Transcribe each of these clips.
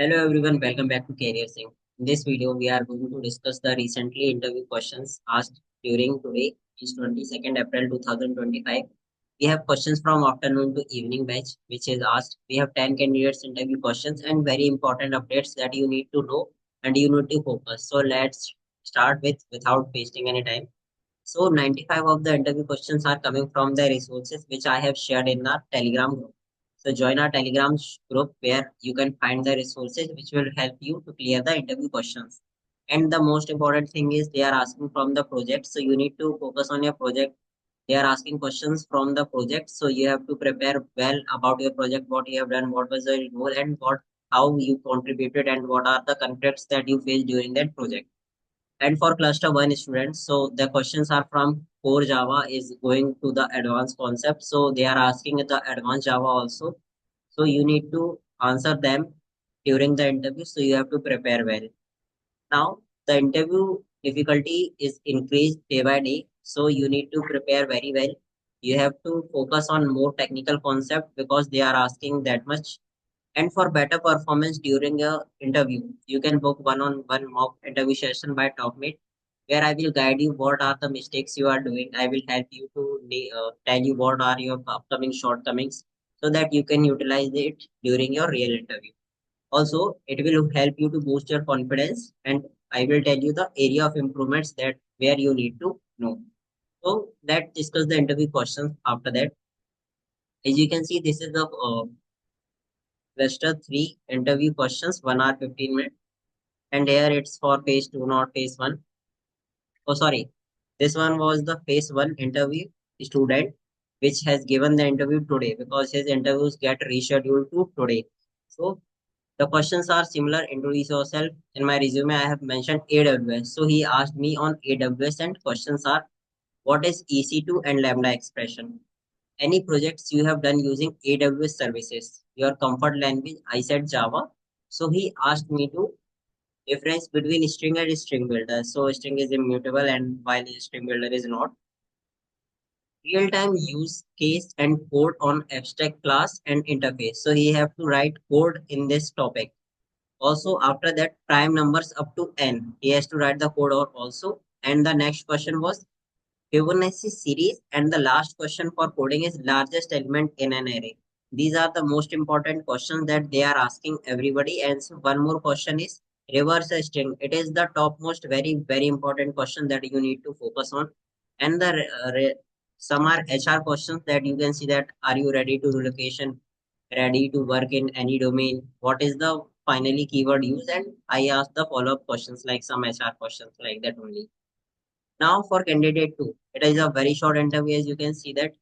Hello everyone, welcome back to Career Sync. In this video, we are going to discuss the recently interview questions asked during today, is 22nd April 2025. We have questions from afternoon to evening batch, which is asked. We have 10 candidates interview questions and very important updates that you need to know and you need to focus. So let's start with without wasting any time. So 95 of the interview questions are coming from the resources which I have shared in our Telegram group. So join our Telegram group where you can find the resources which will help you to clear the interview questions. And the most important thing is they are asking from the project. So you need to focus on your project. They are asking questions from the project. So you have to prepare well about your project, what you have done, what was the role and what how you contributed and what are the conflicts that you faced during that project. And for cluster one students, so the questions are from core Java is going to the advanced concept. So they are asking the advanced Java also. So you need to answer them during the interview. So you have to prepare well. Now the interview difficulty is increased day by day. So you need to prepare very well. You have to focus on more technical concept because they are asking that much. And for better performance during a interview, you can book one-on-one mock interview session by TalkMate, where I will guide you what are the mistakes you are doing. I will help you to tell you what are your upcoming shortcomings so that you can utilize it during your real interview. Also, it will help you to boost your confidence, and I will tell you the area of improvements that where you need to know. So let's discuss the interview questions after that. As you can see, this is the cluster 3 interview questions, 1 hour 15 minutes. And here it's for phase 2, not phase 1. Oh, sorry. This one was the phase 1 interview student, which has given the interview today because his interviews get rescheduled to today. So the questions are similar. Introduce yourself. In my resume, I have mentioned AWS. So he asked me on AWS, and questions are what is EC2 and Lambda expression? Any projects you have done using AWS services? Your comfort language, I said Java. So he asked me to difference between string and string builder. So string is immutable and while string builder is not. Real-time use case and code on abstract class and interface. So he have to write code in this topic. Also after that prime numbers up to n. He has to write the code out also. And the next question was Fibonacci series, and the last question for coding is largest element in an array. These are the most important questions that they are asking everybody. And so one more question is reverse a string. It is the topmost, very important question that you need to focus on. And the some are HR questions that you can see that are you ready to relocation, ready to work in any domain? What is the finally keyword used? And I asked the follow up questions like some HR questions like that only. Now for candidate two, it is a very short interview as you can see that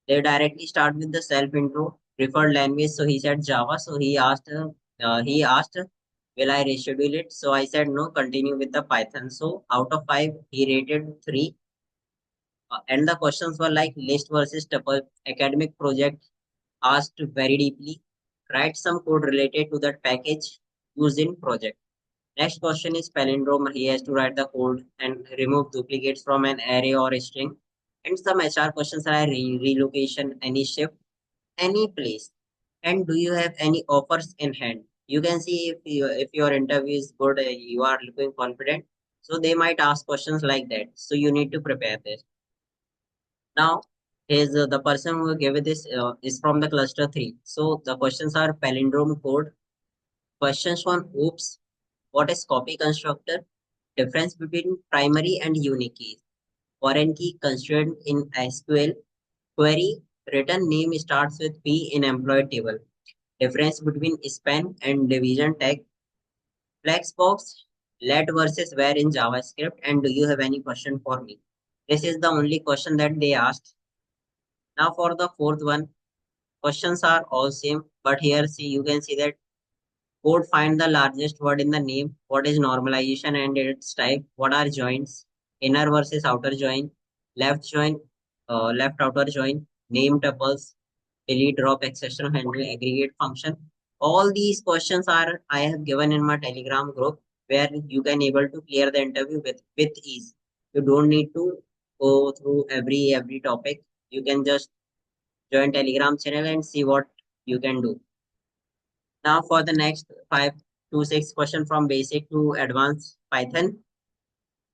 they directly start with the self intro, preferred language. So he said Java. So he asked, will I reschedule it? So I said no, continue with the Python. So out of 5, he rated 3. And the questions were like list versus tuple, academic project asked very deeply, write some code related to that package used in project. Next question is palindrome. He has to write the code and remove duplicates from an array or a string. And some HR questions are relocation, any shift, any place. And do you have any offers in hand? You can see if your interview is good, you are looking confident. So they might ask questions like that. So you need to prepare this. Now, is the person who gave it this is from the cluster 3. So the questions are palindrome code. Questions on oops, what is copy constructor? Difference between primary and unique keys. Foreign key constraint in SQL. Query return name starts with P in employee table. Difference between span and division tag. Flexbox let versus where in JavaScript. And do you have any question for me? This is the only question that they asked. Now for the fourth one, questions are all same, but here see you can see that code find the largest word in the name. What is normalization and its type? What are joins? Inner versus outer join. Left join, left outer join. Name tuples. Delete, drop, exception handle, aggregate function. All these questions are I have given in my Telegram group where you can able to clear the interview with ease. You don't need to go through every topic. You can just join Telegram channel and see what you can do. Now for the next 5 6 question from basic to advanced Python,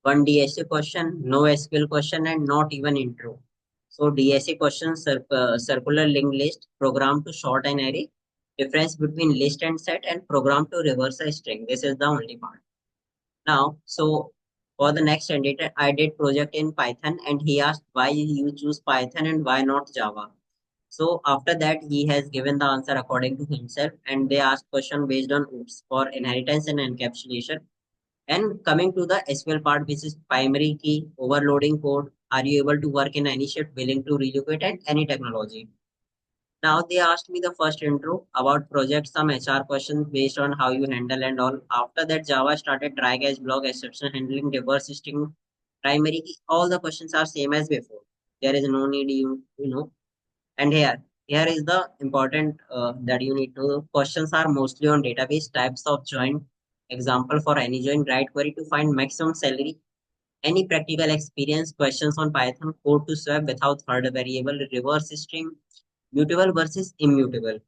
one DSC question, no SQL question, and not even intro. So DSC question, circular linked list, program to sort an array, difference between list and set, and program to reverse a string. This is the only part. Now, so for the next candidate, I did project in Python, and he asked why you choose Python and why not Java. So after that, he has given the answer according to himself, and they asked question based on OOPS for inheritance and encapsulation. And coming to the SQL part, which is primary key, overloading code, are you able to work in any shift, willing to relocate at any technology? Now they asked me the first intro about project, some HR questions based on how you handle and all. After that, Java started try catch block, exception handling, reverse string, primary key. All the questions are same as before. There is no need you know. And here is the important that you need to know. Questions are mostly on database types of join. Example for any join, write query to find maximum salary. Any practical experience questions on Python code to swap without third variable, reverse string, mutable versus immutable.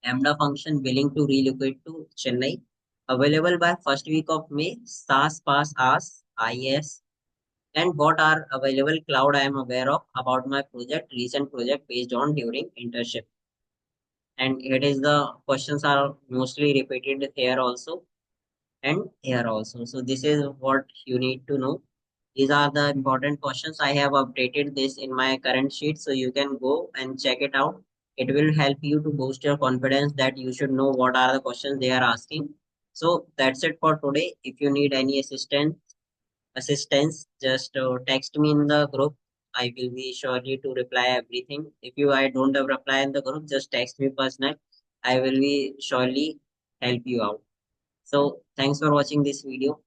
Lambda function willing to relocate to Chennai. Available by first week of May. SAS pass as IS. And what are available cloud I am aware of about my project, recent project based on during internship. And it is the questions are mostly repeated here also and here also. So this is what you need to know. These are the important questions. I have updated this in my current sheet, so you can go and check it out. It will help you to boost your confidence that you should know what are the questions they are asking. So that's it for today. If you need any assistance, just text me in the group. I will be surely to reply everything. If you I don't have reply in the group, just text me personal. I will be surely help you out. So thanks for watching this video.